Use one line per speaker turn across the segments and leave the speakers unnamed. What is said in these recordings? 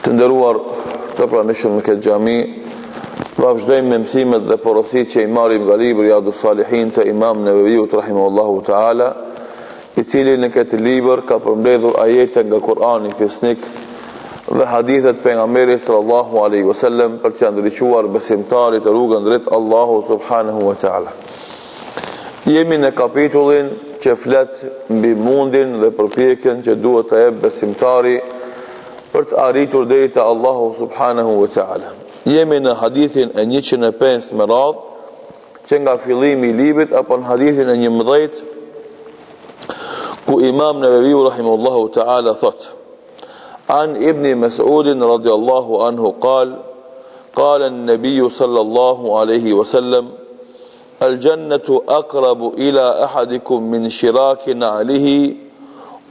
Të nderuar të pranishëm në këtë xhami, vazhdojmë me mësimet dhe porositë që i marrim nga libri Riyadus Salihin të Imam Neveviut rahimahullahu taala, i cili në këtë libër ka përmbledhur ajete nga Kurani fisnik dhe hadithet pejgamberit sallallahu alaihi wasallam për të ndriçuar besimtarit të rrugën drejt Allahu subhanahu wa taala. Jemi në kapitullin që flet mbi mundin dhe përpjekjen që duhet të jep besimtari për të arritur deri te Allahu subhanahu wa taala. Jemi në hadithin e 105 me radhë, që nga fillimi i librit apo në hadithin e 11, ku Imam Neveviu rahimahullahu taala thot: An ibn Mas'ud radiyallahu anhu قال النبي صلى الله عليه وسلم الجنة أقرب إلى أحدكم من شراك نعله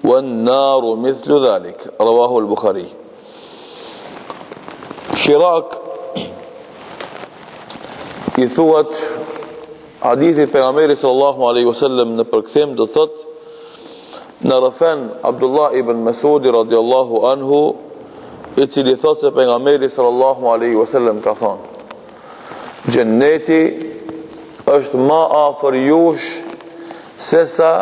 والنار مثل ذلك رواه البخاري. Shirak i thuhet hadithi pejgamberit sallallahu alaihi wasallam në përkthim do thot në rëfen Abdullah ibn Mas'ud radiyallahu anhu, i cili thot se pejgamberi sallallahu alaihi wasallam ka thonë: Gjenneti është ma afër jush se sa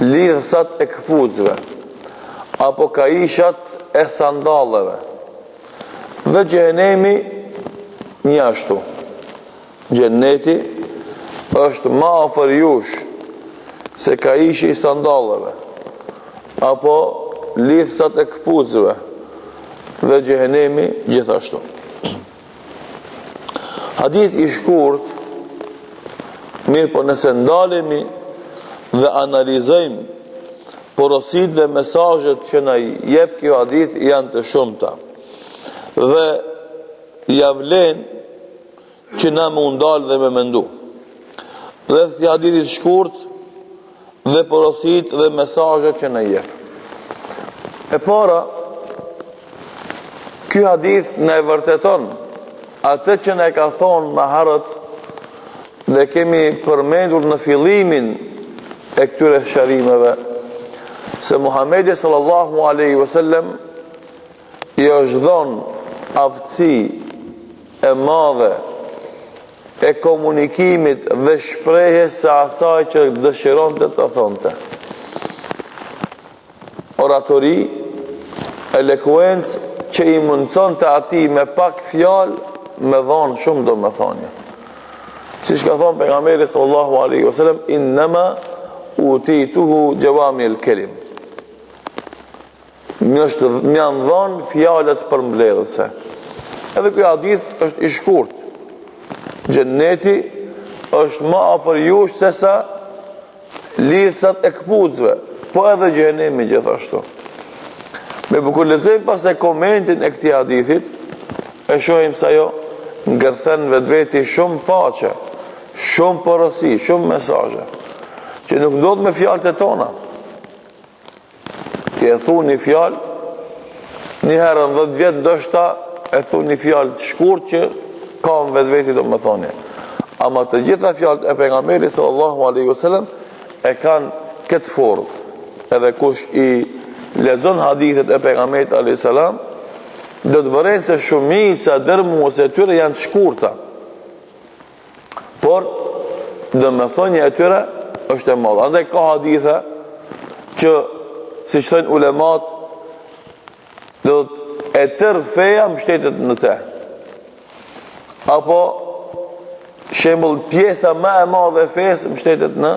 lidhësat e këpucëve apo kaishat e sandalleve, dhe xhenemi një ashtu. Gjenneti është ma afër jush se kaishi i sandalleve apo lidhësat e këpucëve, dhe xhenemi gjithashtu. Hadith i shkurt, mirë po nëse ndalemi dhe analizojmë porositë dhe mesazhet që na jep kjo hadith, janë të shumta dhe ja vlen që na më ndal dhe me mendu rreth këtij hadithi të shkurt dhe porositë dhe mesazhet që na jep. E para, ky hadith na e vërteton atë që na ka thonë më herët dhe kemi përmendur në fillimin e këtyre shërimeve, se Muhamedi sallallahu alaihi wasallam i është dhënë aftësi e madhe e komunikimit dhe shprehjes së asaj që dëshironte të thonte. Oratori, elokuencë që i mundsonte atij me pak fjalë me dhanë shumë domethënie. Siç ka thënë pejgamberi sallallahu alaihi wasallam: Innama utituhu jawami'ul kalim. Më janë dhënë fjalët përmbledhëse. Edhe ky hadith është i shkurt. Gjenneti është më afër jush se sa lidhësat e këpucëve, po edhe xhenemi gjithashtu. Me kur lexojmë pastaj komentin e këtij hadithit, e shohim se ajo ngërthen vetveti shumë faqe, shumë porosi, shumë mesazhe, që nuk ndodh me fjalët e tona. Ti e thu një fjalë, një herë në 10 vjet ndoshta e thu një fjalë të shkurt që ka në vetveti domethënie. Ama të gjitha fjalët e pejgamberit sallallahu alaihi wasallam e kanë këtë formë. Edhe kush i lexon hadithet e pejgamberit alayhis salam, do të vëren se shumica dërmuese e tyre janë të shkurta, por domethënia e tyre është e madhe. Andaj ka hadithe që, siç thënë ulemat, do të e tërë feja mbështetet në te, apo shembull pjesa më e madhe e fesë mbështetet në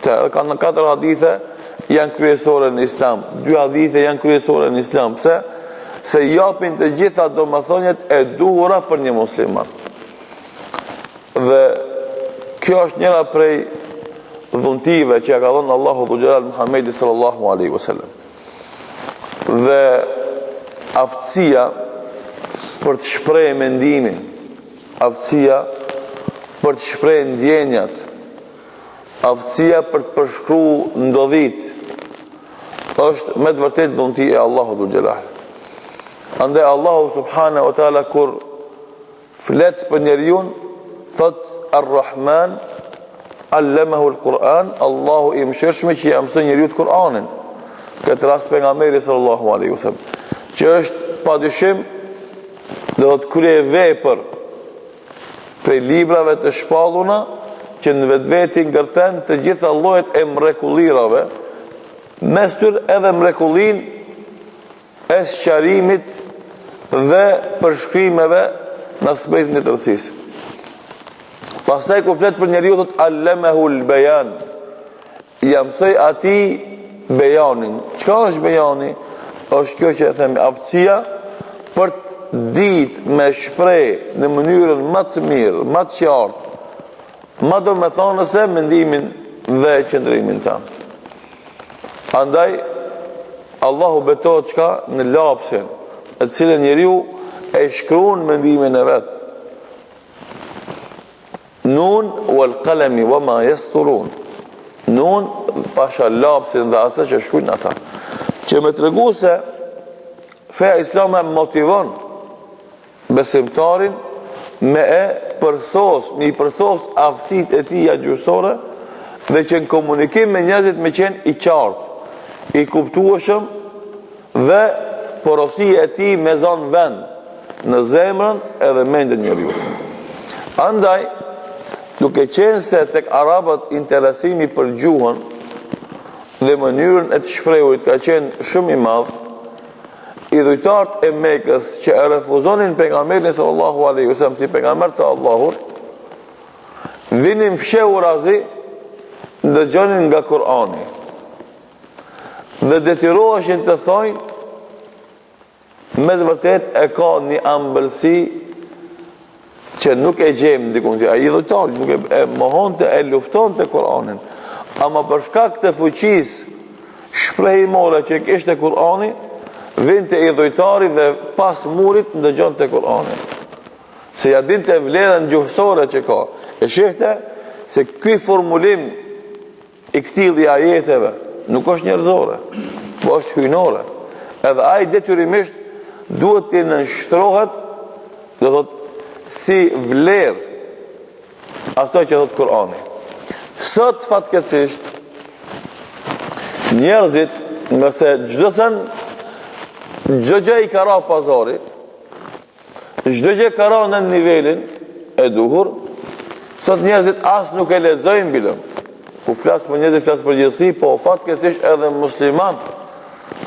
te. Kanë 4 hadithe janë kryesore në Islam, 2 hadithe janë kryesore në Islam. Pse? Se japin të gjitha domethënjet e duhura për një musliman. Dhe kjo është njëra prej dhuntive që ja ka dhënë Allahu Dhu Xhelal Muhammedi sallallahu alaihi wasallam. Dhe aftësia për të shprehë mendimin, aftësia për të shprehë ndjenjat, aftësia për të përshkruar ndodhit, është me të vërtetë dhunti e Allahu Dhu Xhelal. Andaj Allahu subhanahu wa taala kur flet për njeriu, thot Ar-Rahman allamahu al-Quran, Allahu i mëshirshëm që ia mëson njeriu Kur'anin. Këtë rast pejgamberi sallallahu alaihi wasallam. që është padyshim do të krye vepër prej librave të shpalluna që në vetveti ngërthen të gjitha llojet e mrekullirave, mes tyre edhe mrekullin e sqarimit dhe përshkrimeve në aspektin e tërësisë. Pastaj kur flet për njeriu thot allamahul bayan, ja mësoi atij bejanin. Çka është bejani? Është kjo që e them, aftësia për të ditë me shpreh në mënyrën më të mirë, më të qartë, më domethënëse mendimin dhe qëndrimin tanë. Andaj Allahu betohet çka në lapsin, e cilën njeriu e shkruan mendimin e vet. Nun wal qalami wama yasturun. Nun pasha lapsin dhe atë që shkruajnë ata. Që më tregu se feja islame motivon besimtarin me i përsos aftësitë e tij gjysore dhe që në komunikim me njerëzit me qenë i qartë, i kuptueshëm dhe porosia e tij me zon vend në zemrën edhe mendjen e njeriu. Andaj, duke qenë se tek arabët interesimi për gjuhën dhe mënyrën e të shprehurit ka qenë shumë i madh, idhujtarët e Mekës që e refuzonin pejgamberin sallallahu alaihi wasallam si pejgamber të Allahut, vinin fshehurazi ndëgjonin nga Kur'ani dhe detyroheshin të thojnë me të vërtet e ka një ambëlsi që nuk e gjejmë dikun tjetër. Ai idhujtari nuk e mohonte, e luftonte Kur'anin, ama për shkak të fuqisë shprehimore që kishte Kur'ani, vinte idhujtari dhe pas murit ndëgjonte Kur'anin. Se ja dinte vlerën gjuhësore që ka. E shihte se ky formulim i këtij ajeteve nuk është njerëzore, po është hyjnore. Edhe ai detyrimisht duhet të nënshtrohet, do thotë, si vlerë asaj që thot Kur'ani. Sot fatkeqësisht njerëzit, nga se çdo gjë i ka ra pazari, çdo gjë ka ra në nivelin e duhur, sot njerëzit as nuk e lexojnë bilën. Ku flas për njerëzit, flas për gjithësi, po fatkeqësisht edhe musliman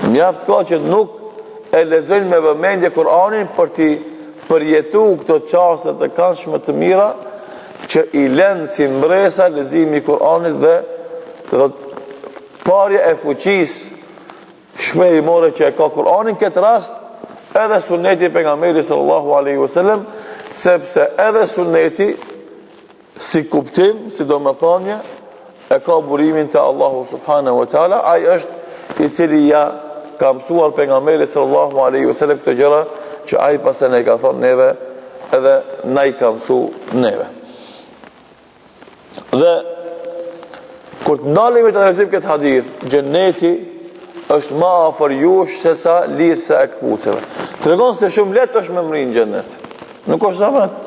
mjaft ka që nuk e lexojnë me vëmendje Kur'anin për të përjetu këto çaste të këndshme të mira që i lënë si mbresa leximi i Kur'anit dhe parja e fuqisë shpejimore që e ka Kur'anin, këtë rast edhe sunneti pejgamberit sallallahu alaihi wasallam, sepse edhe sunneti si kuptim, si domethënie, e ka burimin te Allahu subhanahu wa taala. Ai është i cili ja ka mësuar pejgamberit sallallahu alaihi wasallam këto gjëra që ai pastaj ne ka thonë neve edhe na i ka mësu neve. Dhe kur të ndalemi të analizojmë këtë hadith, xheneti është më afër jush se sa lidhse e këpuceve. Tregon se shumë lehtë është me mri në xhenet. Nuk është zamat.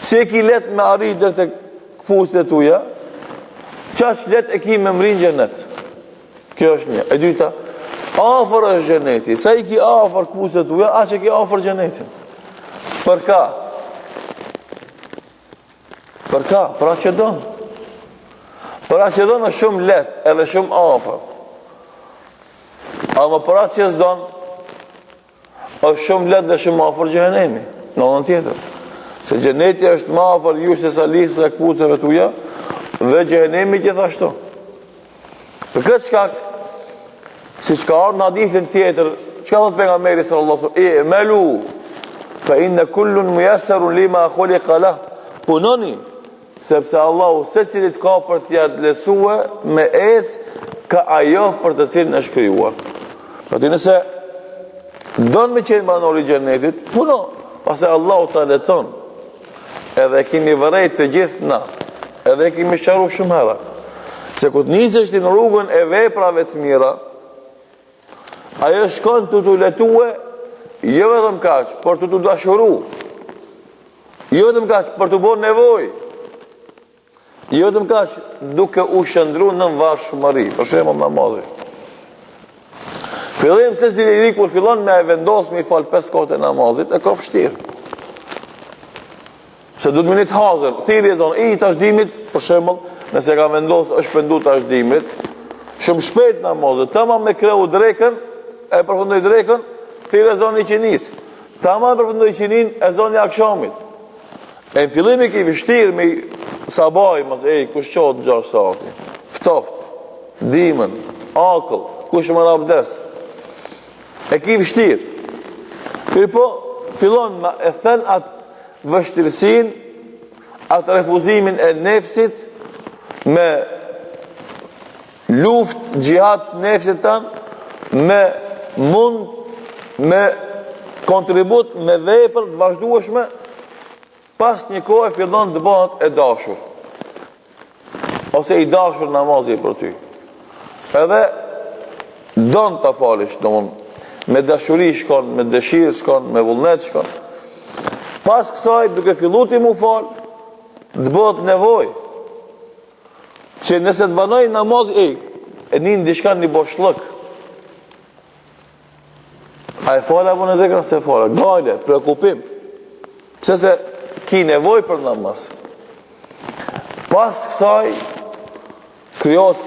Si e ki lehtë me arrit deri te këpucët e tuaja, çaq lehtë e ki me mri në xhenet. Kjo është një. E dyta, afër është xheneti. Sa i ki afër këpucët e tuaja, aq e ki afër xhenetin. Për ka? Për ka? Për atë që don. Për atë që don është shumë lehtë edhe shumë afër. Ama për atë që s'don, është shumë lehtë dhe shumë afër xhenemi. Në anën tjetër. Se xheneti është më afër ju se sa lidhja e këpucëve tuaja dhe xhenemi gjithashtu. Për këtë shkak, siç ka ardhur në hadithin tjetër, çka thot pejgamberi sallallahu alaihi wasallam, "I'malu fa inna kullun muyassarun lima khuliqa lah." Punoni, sepse Allahu secilit ka për t'ia lehtësuar me ka ajo për të cilën është krijuar. Pra nëse don me qenë banor i xhenetit, puno, pastaj Allahu ta leton. Edhe kemi vërejt të gjithë na, edhe kemi sharu shumë herë. Se kur nisesh në rrugën e veprave të mira, ajo shkon të t'u letue, jo vetëm kaq, por të t'u dashuru. Jo vetëm kaq, për t'u bërë nevojë. Jo vetëm kaq, duke u shndruar në varfshmëri, për shembull namazi. Fillim se si i kur fillon me e vendos me i fal 5 kohët e namazit, e ka vështirë. Se du të minit hazër, thiri e zonë, i tash dimit, për shembull, nëse ka vendos, është pendu tash dimit, shumë shpejt namazit, tama me kreu drekën, e përfundoj drekën, thiri e zonë i qinis. Tama e përfundoj qinin, e zonë i akshamit. E në fillimi ki vështirë me sabaj, kush qotë 6 sati, ftoft, dimën, akëll, kush më rabdes, e ki vështirë. Kërë po, fillon me e thënë atë vështirësin, atë refuzimin e nefsit, me luft, gjihad nefsit tanë, me mund, me kontribut, me vepër të vazhdueshme, pas një kohë fillon të bëhet e dashur. Ose i dashur namazi për ty. Edhe don të falish, me dashuri shkon, me dëshirë shkon, me vullnet shkon. Pas kësaj, duke fillu ti mu fal, të bëhet nevoj. Që nëse të vanoj namaz, e një ndishkan një boshllëk. A e fala apo në drekën se fala? Gajle, preokupim. Pse se ki nevoj për namaz. Pas kësaj, kryos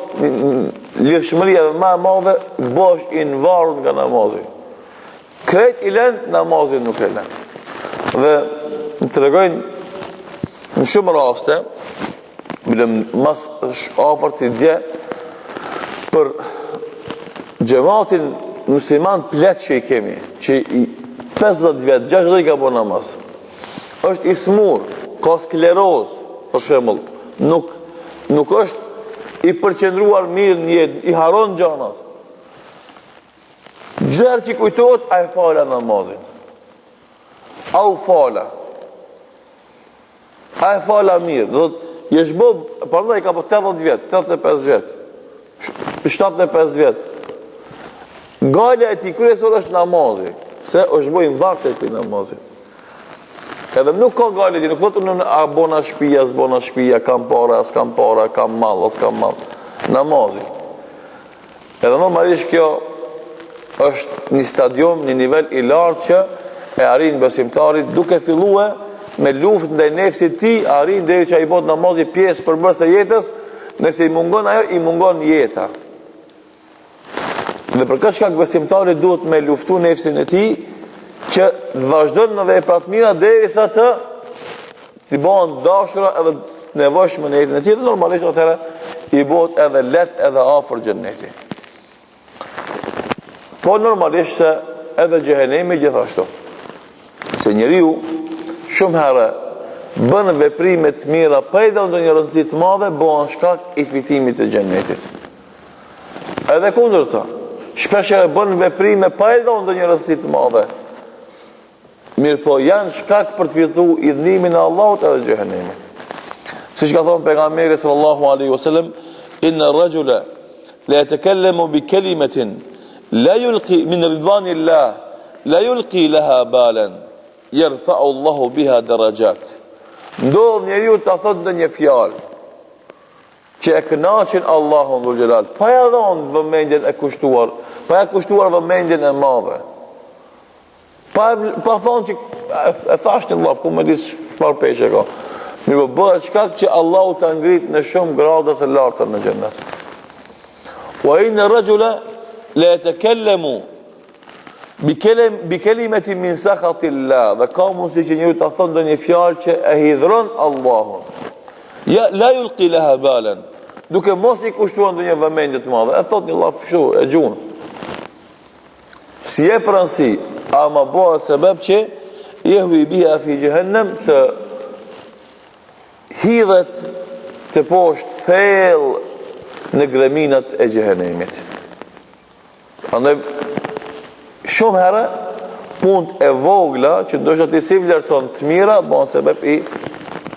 lidhshmëria dhe ma madhe, bosh i nëvarur nga namazi. Krejt i len, namazin nuk e len. Dhe më të regojnë në shumë raste, bilem mas afër të dje, për gjematin musliman plet që i kemi, që i 50 vjetë, 60 ka po namaz, është i smur, ka skleroz, për shembull, nuk është i përqendruar mirë në jetë, i haron gjanat. Gjërë që kujtojt, a e fala namazin. A u fala. A e fala mirë. Dhe të jesh bob, përndaj ka po 80 vjetë, 85 vjetë, 75 vjetë. Gale e ti kryesor është namazi, se është bojnë varte e këj namazi. Edhe nuk ka gale ti, nuk thotë në a bona shpia, s'bona shpia, kam para, s'kam para, kam mal, s'kam mal. Namazi. Edhe normalisht kjo është një stadium, një nivel i lartë që e arrin besimtarit duke fillue me luft ndaj nefsit ti, arrin deri që a i bot namazi pjesë përbërës e jetës, nëse i mungon ajo, i mungon jeta. Dhe për këtë shkak besimtarit duhet me luftu nefsin e ti, që vazhdojnë në veprat mira derisa të t'i bëhen dashura edhe nevojshme në jetën e tij, dhe normalisht atëherë i bëhet edhe lehtë edhe afër xhennetit. Po normalisht se edhe xhehenemi gjithashtu. Se njeriu shumë herë bën veprime të mira pa i dhënë ndonjë rëndësi të madhe, bëhen shkak i fitimit të xhennetit. Edhe kundërta, shpesh herë bën veprime pa i dhënë ndonjë rëndësi të madhe, mirë po janë shkak për të fitu idhnimin e Allahut edhe xhehenemi. Siç ka thënë pejgamberi sallallahu alaihi wasallam, inna ar-rajula la yatakalamu bi kalimatin la yulqi min ridwanillah la yulqi laha balan yarfa'u Allahu biha darajat. Ndodh njeriu ta thotë ndonjë fjalë që e kënaqin Allahun dhul xhelal, pa ja dhënë vëmendjen e kushtuar, pa ja kushtuar vëmendjen e madhe. Pa thonë që e thash një laf, ku me disë shpar peshe ka. Mirë po bëhet shkak që Allahu të ngrit në shumë gradat e larta në xhennet. Wa inna rajula la yatakalamu bi kalimatin min sakhatillah, dhe ka mundësi që njëri ta thonë ndonjë fjalë që e hidhron Allahun. Ja la yulqi laha balan, duke mos i kushtuar ndonjë vëmendje të madhe. E thot një laf kështu, e gjun. Si e pransi, ama bëhet sebeb që jehvi biha fi xhehenem, të hidhet të poshtë thellë në greminat e xhehenemit. Andaj shumë herë punët e vogla që ndoshta ti si vlerëson të mira bëhen sebeb i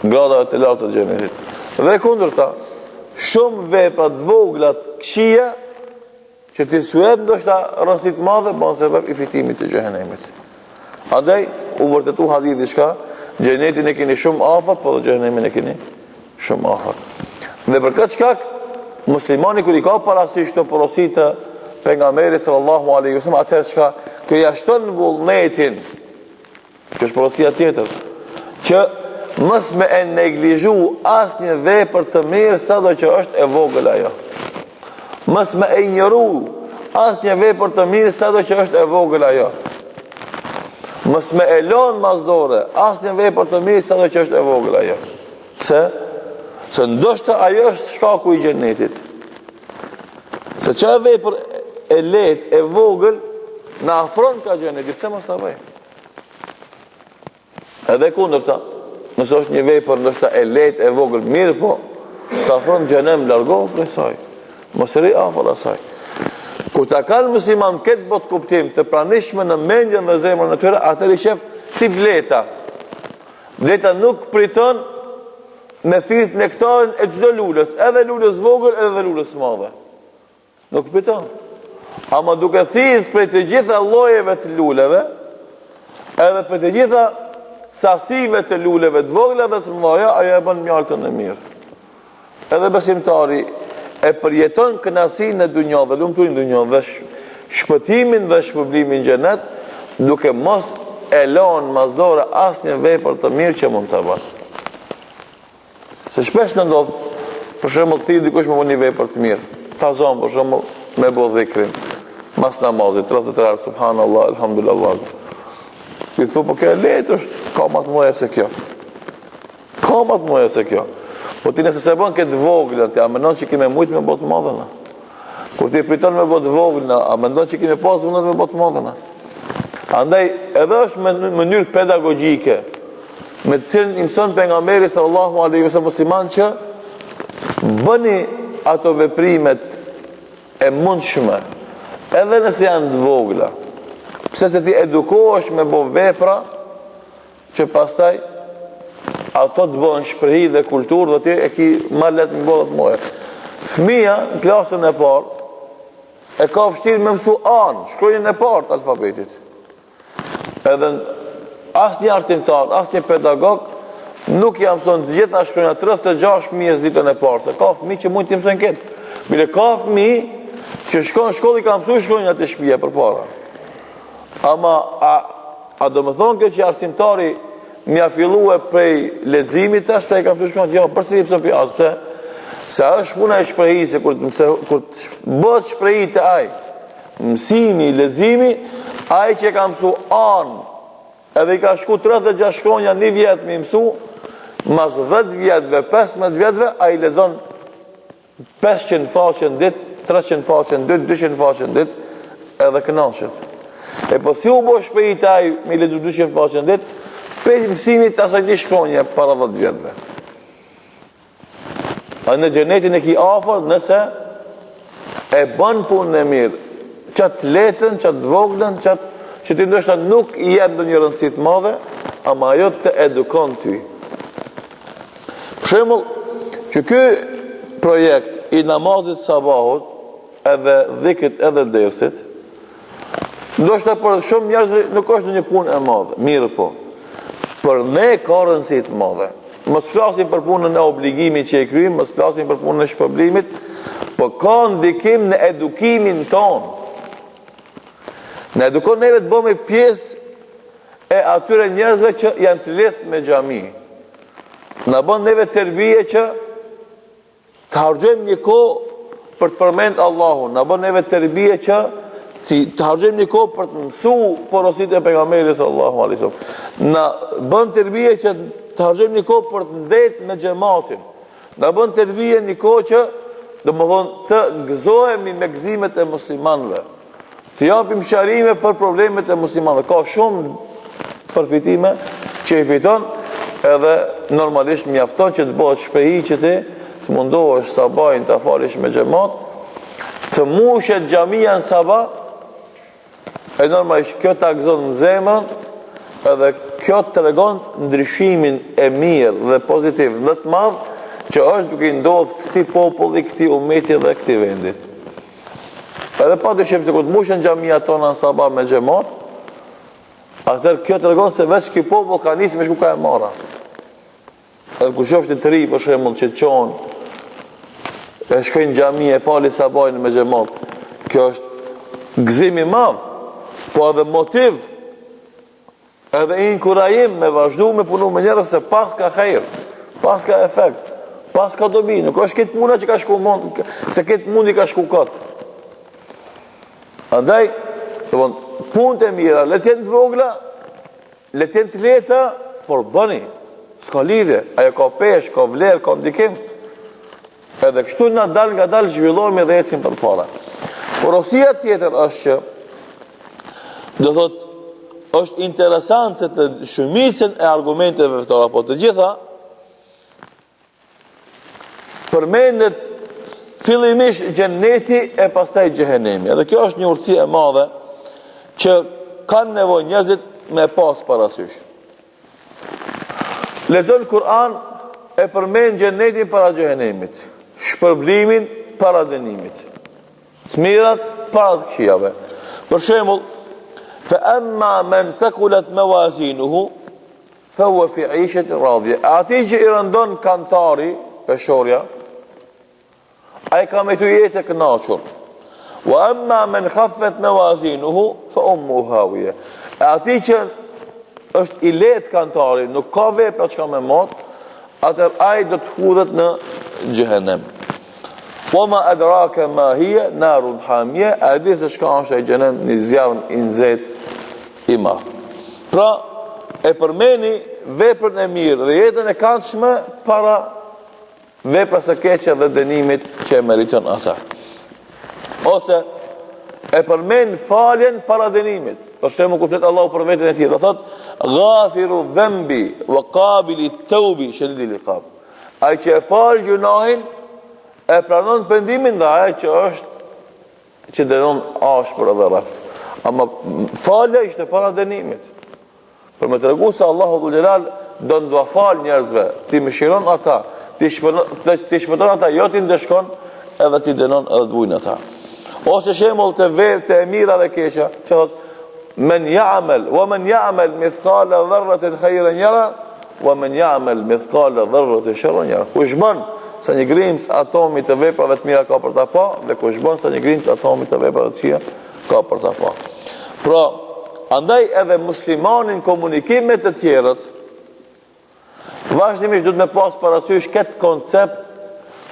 gradave të larta të xhenetit. Dhe kundërta, shumë vepra të vogla të këqija që ti suet ndoshta rëndësi të madhe bëhen sebeb i fitimit të xhehenemit. Andaj u vërtetu hadithi shka, xhenetin e keni shumë afër, po dhe xhehenemin e keni shumë afër. Dhe për këtë shkak, muslimani kur i ka parasysh të porositë pejgamberi sallallahu alaihi wasallam atëherë çka kjo jashton vullnetin, që është porosia tjetër, që mos me e neglizhu asnjë vepër të mirë sado që është e vogël ajo. Mos me e injoru asnjë vepër të mirë sado që është e vogël ajo. Mos me e lën masdore asnjë vepër të mirë sado që është e vogël ajo. Pse? Se ndoshta ajo është shkaku i xhenetit. Se çfarë vepër e lehtë, e vogël, na afron ka xhenetit, pse mos ta bëj? Edhe kundërta, nëse është një vepër ndoshta e lehtë, e vogël, mirë po, ta afron xhenem, largohu prej saj. Mos ri afër asaj. Kur ta kanë musliman këtë botë kuptim të pranishme në mendjen dhe zemrën e tyre, atëherë i shef si vleta. Vleta nuk priton me thith nektarin e çdo lulës, edhe lulës vogël, edhe lulës madhe. Nuk priton. Ama duke thith për të gjitha llojeve të luleve, edhe për të gjitha sasive të luleve të vogla dhe të mëdha, ajo e bën mjaltën e mirë. Edhe besimtari e përjeton kënaqësinë në dunjë dhe lumturinë në dunjë dhe shpëtimin dhe shpërblimin në xhenet, duke mos e lënë masdore asnjë vepër të mirë që mund ta bën. Se shpesh në ndodh, për shembull, thirr dikush me një vepër të mirë. Ta zon, për shembull, me bë dhikrin, mas namazit, 33 subhanallahu, alhamdulillah. I thu, po kjo e lehtë është, ka më të mëdha se kjo. Ka më të mëdha se kjo. Po ti nëse se bën këtë voglën, ti a mendon që kime mujt me bë të madhe na? Kur ti priton me bë të voglën, a mendon që kime pas vullnet me bë të madhe na? Andaj edhe është në mënyrë pedagogjike, me të cilën i mëson pejgamberi sallallahu alaihi wasallam musliman që bëni ato veprimet e mundshme, edhe nëse janë të vogla. Pse se ti edukohesh me bë vepra që pastaj ato të bëhen shprehi dhe kulturë dhe ti e ki ma letë në bodhët mojë. Fëmija në klasën e parë e ka vështirë me mësu anë, shkronjën e parë të alfabetit. Edhe asë një arsimtar, asë një pedagog nuk jam mëson të gjitha shkronja 36.000 ditën e parë, se ka fëmi që mund të mëson këtë. Bile ka fëmi që shkon shkolli ka mësu shkronjat e shpije për para. Ama a do më thonë këtë që arsimtari mja fillu e prej leximit tash prej kam thënë jo përsëri pse pjas pse se është puna e shprehise kur bëhet shprehi te ai mësimi leximi ai që ka mësu an edhe i ka shku 36 shkronja një vjet me mësu mas 10 vjetëve 15 vjetëve ai lexon 500 faqe në ditë 300 faqe në ditë 200 faqe në ditë edhe kënaqet e po si u bë shprehi te ai me lexu 200 faqe në ditë për mësimit të asaj një shkronje para 10 vjetëve. A në xhenetin e ki afër nëse e bën punën e mirë, qatë letën, qatë voglën, që ti ndoshta nuk i jep ndonjë rëndësi të madhe, ama ajo të edukon ty. Për shembull, që ky projekt i namazit sabahut, edhe dhikrit edhe dersit, ndoshta për shumë njerëz nuk është një punë e madhe, mirë po. Për ne ka rëndësi të madhe. Mos flasim për punën e obligimit që e kryjmë, mos flasim për punën e shpërblimit, po ka ndikim në edukimin ton. Në edukon neve të bëmi pjesë e atyre njerëzve që janë të lidhur me xhami. Na bën neve tërbije që të harxojmë një kohë për të përmend Allahun. Na bën neve tërbije që të harxojmë një kohë për të mësu porositë e pejgamberit sallallahu alaihi wasallam. Na bën tërbije që të harxojmë një kohë për të ndetë me xhamatin. Na bën tërbije një kohë që domethënë të gëzohemi me gëzimet e muslimanëve. Të japim sqarime për problemet e muslimanëve. Ka shumë përfitime që i fiton edhe normalisht mjafton që të bëhet shprehi që ti të mundohesh sabahin të falësh me xhamat, të mushet xhamia në sabah. E normalisht kjo ta gëzon në zemrën edhe kjo të tregon ndryshimin e mirë dhe pozitiv dhe të madh që është duke i ndodhur këtij populli, këtij ummeti dhe këtij vendit. Edhe pa dyshim se kur të mushen xhamia tona në sabah me xhamat, atëherë kjo tregon se veç ky popull ka nisë me shku ka e marra. Edhe kur shofti të ri për shembull që çon e shkojnë në xhami e falin sabahin me xhamat, kjo është gëzim i madh, po edhe motiv, edhe inkurajim me vazhdu me punu me njerëz se pas ka hajër, pas ka efekt, pas ka dobi, nuk është këtë puna që ka shku mund, se këtë mundi ka shku këtë. Andaj, punët e mira, le t'jenë të vogla, le t'jenë të leta, por bëni, s'ka lidhje, ajo ka pesh, ka vler, ka ndikim, edhe kështu na dal nga dal zhvillohemi dhe ecim për para. Porosia tjetër është që, do thot, është interesant se të shumicën e argumenteve fetare, po të gjitha, përmendet fillimisht xheneti e pastaj xhehenemi. Edhe kjo është një urtësi e madhe që kanë nevojë njerëzit me pas parasysh. Lexon Kur'an e përmend xhenetin para xhehenemit, shpërblimin para dënimit, smirat para të këqijave. Për shembull, fa amma man thaqulat mawazinuhu fa huwa fi 'ishatin radiyah. Ati që i rëndon kantari, peshorja, ai ka me të jetë e kënaqur. Wa amma man khaffat mawazinuhu fa ummuhu hawiya. Ati që është i lehtë kantari, nuk ka vepra çka me mot, atër ai do të hudhet në xhehenem. Wa ma adraka ma hiya narun hamia, a di se çka është ai xhenem, një zjarr i nxehtë i madh. Pra e përmeni veprën e mirë dhe jetën e këndshme para veprës së keqe dhe dënimit që e meriton ata. Ose e përmen faljen para dënimit. Për shembull kur flet Allahu për veten e tij, do thot ghafiru dhanbi wa qabili tawbi shadidil iqab. Ai që e fal gjunahin e pranon pendimin dhe ai që është që dënon ashpër edhe rreth. Ama falja ishte para dënimit. Për me tregu se Allahu dhul xhelal don t'ua fal njerëzve, ti mëshiron ata, ti shpëton ata, jo ti ndeshkon edhe ti dënon edhe t'vujnë ata. Ose shembull të vetë e mira dhe keqja, që thot men ya'mal wa man ya'mal mithqala dharratin khayran yara wa man ya'mal mithqala dharratin sharran yara. Kush bën sa një grimc atomi të veprave të mira ka për ta pa, dhe kush bën sa një grimc atomi të veprave të këqija ka për ta pa. Pra, andaj edhe muslimanin komunikim me të tjerët, vazhdimisht duhet me pas parasysh këtë koncept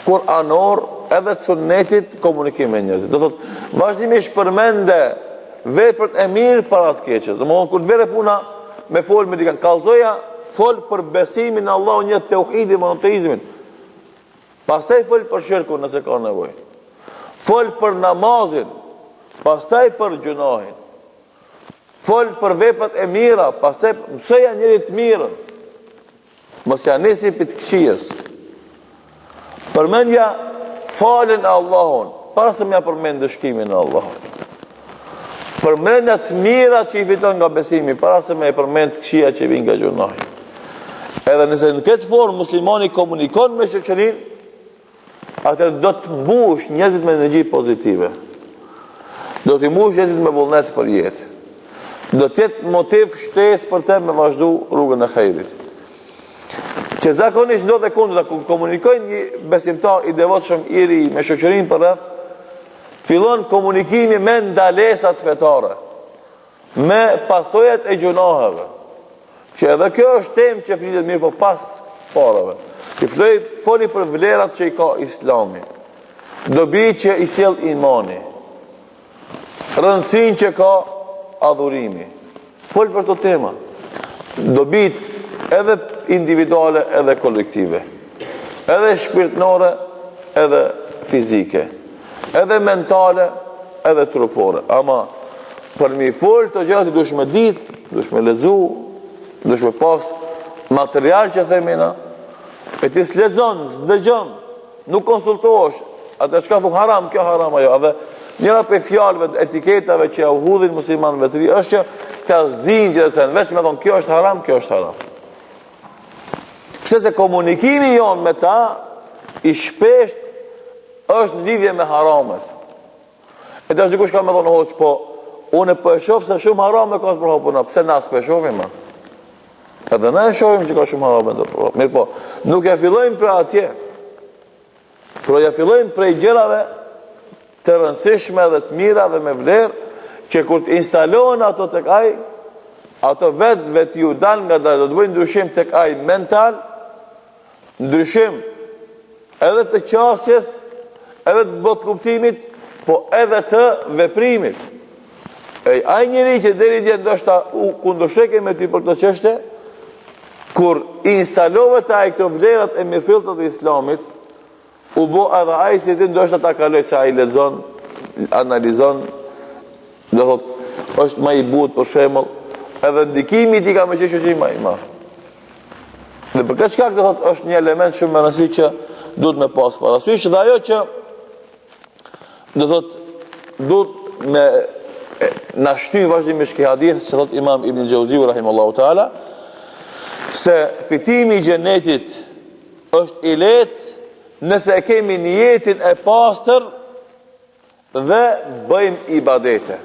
kuranor edhe sunnetit komunikim me njerëzit. Do thot, vazhdimisht përmende veprën e mirë para të keqes. Domthonë kur të vere puna me fol me dikën, kallzoja fol për besimin në Allahu, një tauhidin, monoteizmin. Pastaj fol për shirkun nëse ka nevojë. Fol për namazin, pastaj për gjunahin. Fol për veprat e mira, pastaj mësoja njëri të mirën. Mos ja nisi për të këqijes. Përmendja falën e Allahun, para se m'ja përmend dëshkimin e Allahut. Përmendja të mira që i fiton nga besimi, para se m'ja përmend këqija që i vjen nga gjunahi. Edhe nëse në këtë formë muslimani komunikon me shoqërinë, atë do të mbush njerëzit me energji pozitive. Do të mbush njerëzit me vullnet për jetë. Do të jetë motiv shtesë për të me vazhdu rrugën e hajrit. Që zakonisht ndodhe kundër kur komunikojnë një besimtar i devotshëm i ri me shoqërinë për rreth, fillon komunikimi me ndalesat fetare, me pasojat e gjunaheve. Që edhe kjo është temë që flitet mirë po pas parave. I foli për vlerat që i ka Islami, dobi që i sjell imani, rëndësinë që ka adhurimi. Fol për këto tema. Dobit edhe individuale edhe kolektive, edhe shpirtnore edhe fizike, edhe mentale edhe trupore. Ama për mi fol të gjërat dush me ditë, dush me lexu, dush me pas material që themina, e ti s'lexon, s'dëgjon, nuk konsultohesh, atë çka thu haram, kjo haram ajo. Edhe njëra për fjalëve, etiketave që ja u hudhin muslimanëve të ri është që ta s'din që se veç me thonë kjo është haram, kjo është haram. Pse se komunikimi jonë me ta i shpesht është në lidhje me haramet. E të është dikush ka me thonë hoqë, po unë e për e shofë se shumë harame ka të përhapuna, pse na s'pe shofim, edhe na e shofim që ka shumë harame të përhapuna. Mirë po, nuk ja fillojmë për atje, pro ja fillojmë prej gjërave të rëndësishme dhe të mira dhe me vlerë, që kur të instalohen ato tek ai, ato vetë ju dal nga do të bëjnë ndryshim tek ai mental, ndryshim edhe të qasjes, edhe të botë kuptimit, po edhe të veprimit. Ai njeri që deri dje ndoshta u kundërsheke me ty për këtë çështje, kur instalohet ai këto vlerat e mirëfillta të Islamit, u bo edhe ai si ti ndoshta ta kaloj se ai lexon, analizon, do thot, është më i butë për shembull, edhe ndikimi i tij ka më qenë që më i madh. Dhe për këtë shkak do thot është një element shumë i rëndësishëm që duhet me pas parasysh dhe ajo që do thot duhet me na shtyj vazhdimisht këtë hadith që thot Imam Ibn Jauziu rahimahullahu taala se fitimi i xhenetit është i lehtë nëse e kemi niyetin e pastër dhe bëjmë ibadete.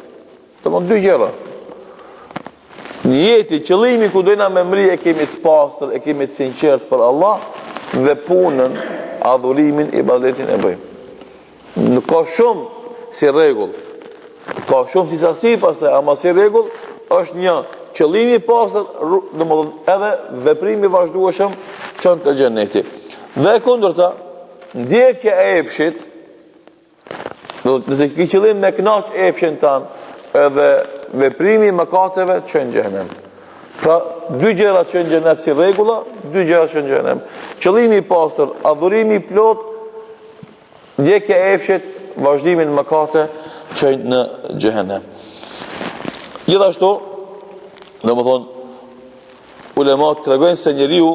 Domthonë dy gjëra. Niyeti, qëllimi ku dojna me mri e kemi të pastër, e kemi të sinqert për Allah dhe punën, adhurimin, ibadetin e bëjmë. Nuk ka shumë si rregull. Ka shumë si sasi pastaj, ama si rregull është një qëllimi i pastër, domethënë edhe veprimi i vazhdueshëm çon te xheneti. Dhe kundërta, ndjekja e epshit, do të nëse ki qëllim me kënaq epshin tan, edhe veprimi i mëkateve çon në xhenem. Pra dy gjëra çon në xhenet si rregulla, dy gjëra çon në xhenem. Qëllimi i pastër, adhurimi i plot, ndjekja e epshit, vazhdimi në mëkate çon në xhenem. Gjithashtu, domethënë ulemat tregojnë se njeriu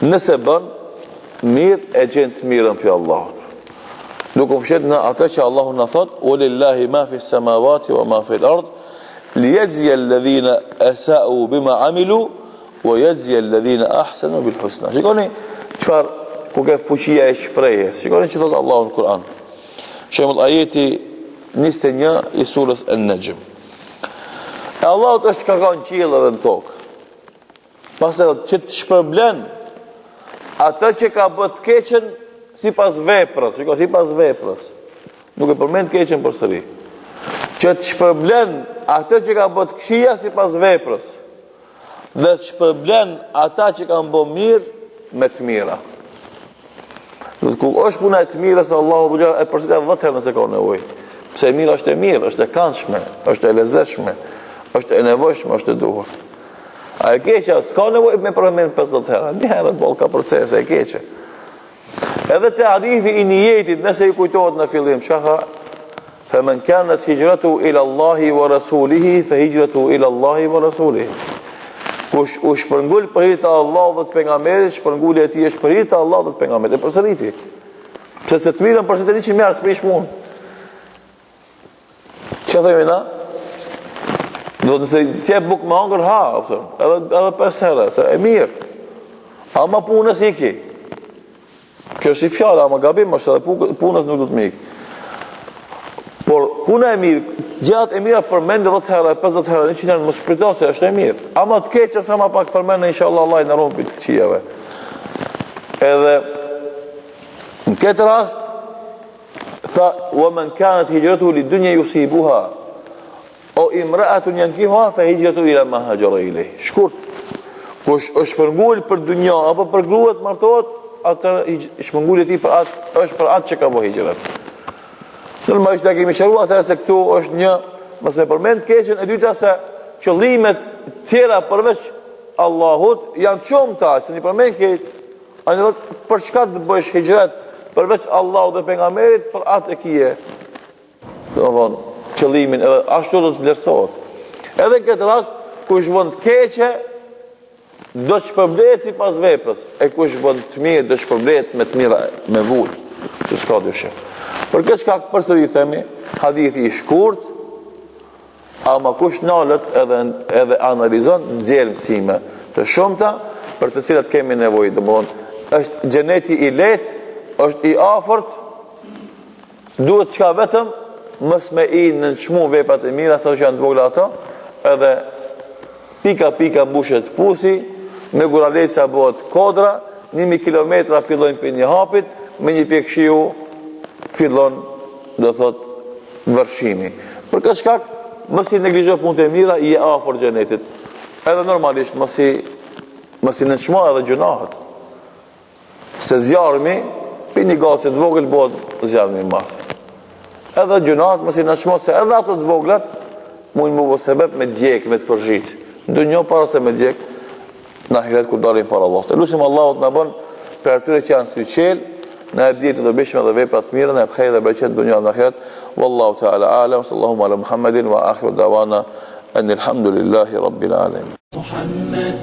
nëse bën mirë e gjen të mirën për Allahut. Duke fshet në atë që Allahu na thot, "Walillahi ma fi samawati wa ma fi al-ard, liyajzi alladhina asa'u bima 'amilu wa yajzi alladhina ahsanu bil husna." Shikoni çfarë ku ka fuqia e shprehjes. Shikoni që thot Allahu në Kur'an. Shembull ajeti 21 i surës An-Najm. Allahu është ka kanë qiell edhe në tokë. Pastaj që të shpërblen atë që ka bërë të keqen sipas veprës, shikoj sipas veprës. Nuk e përmend keqen përsëri. Që të shpërblen atë që ka bërë të këqija sipas veprës. Dhe të shpërblen ata që kanë bërë mirë me të mira. Do të kur është puna e të mirës, Allahu e përsërit 10 herë nëse ka nevojë. Pse e mira është e mirë, është e këndshme, është e lezetshme, është e nevojshme, është e duhur. A e keqja s'ka nevojë me përmend 50 herë. Një herë boll ka procese e keqe. Edhe te hadithi i niyetit, nëse i kujtohet në fillim, çka fa man kanat hijratu ila Allahi wa rasulihi fa hijratu ila Allahi wa rasulihi. Kush u shpërngul për hir të Allahut dhe të pejgamberit, shpërngulja e tij është për hir të Allahut dhe të pejgamberit. E përsëriti. Pse se të mirën përsëriteni që merr s'prish punë. Çfarë themi na? Do të thëjë ti buk më hangër ha, edhe 5 herë, se e mirë. Ama punës iki. Kjo është i fjala, ama gabim është edhe punës nuk do të mikë. Por puna e mirë, gjatë e mira përmendë 10 herë, 50 herë, 100 herë, mos prito se është e mirë. Ama të keqë sa ma pak përmendë, inshallah Allah i në rompi të këqijave. Edhe në këtë rast, tha, wa man kanat hijratu li dunja yusibuha, o imra'atun yankihuha fa hijratu ila ma hajara ilay. Shkurt. Kush është shpërngul për dunja apo për grua të martohet, atë shpërngulja e tij për atë është për atë që ka bërë hijrat. Normalisht ne kemi shëruar atëherë se këtu është një, mos me përmend keqen, e dyta se qëllimet tjera përveç Allahut janë shumëta, se një përmend keq, anë për çka të bësh hijrat përveç Allahut dhe pejgamberit, për atë e kije. Domthon qëllimin edhe ashtu do të vlerësohet. Edhe në këtë rast kush bën të keqe do të shpërblet sipas veprës, e kush bën të mirë do të shpërblet me të mira, me vull. Që s'ka dyshim. Për këtë shkak përsëri themi, hadithi i shkurt, ama kush nalët edhe analizon, nxjerr mësime të shumta për të cilat kemi nevojë. Domthonë, është xheneti i lehtë, është i afërt, duhet çka vetëm mos me i nënçmu veprat e mira sa që janë të vogla ato, edhe pika mbushet pusi, me guraleca bëhet kodra, 1000 kilometra fillojnë për një hapit, me një pikë shiu fillon, do thot, vërshimi. Për këtë shkak, mos i neglizho punët e mira, i je afër xhenetit. Edhe normalisht mos i nënçmo edhe gjunahet. Se zjarmi, për një gacë të vogël bëhet zjarmi i madh. Edhe gjunahet mos i nënçmo se edhe ato të voglat mund më bëj sebeb me djeg, me të përgjit. Ndonjë para se me djeg në ahiret kur dalim para Allahut. Lutim Allahut na bën për atyre që janë syqel, na e ditë të dobishme dhe vepra të mira, na e khejr dhe bereqet në dunja dhe në ahiret. Wallahu ta'ala a'lam, sallallahu ala Muhammedin wa akhiru da'wana an alhamdulillahi rabbil alamin.
محمد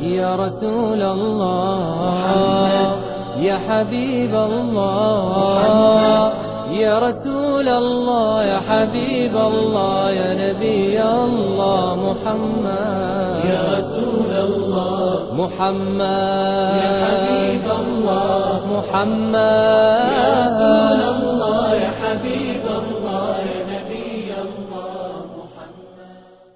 يا رسول الله يا حبيب الله يا رسول الله يا حبيب الله يا نبي الله محمد يا رسول الله محمد يا حبيب الله محمد يا رسول الله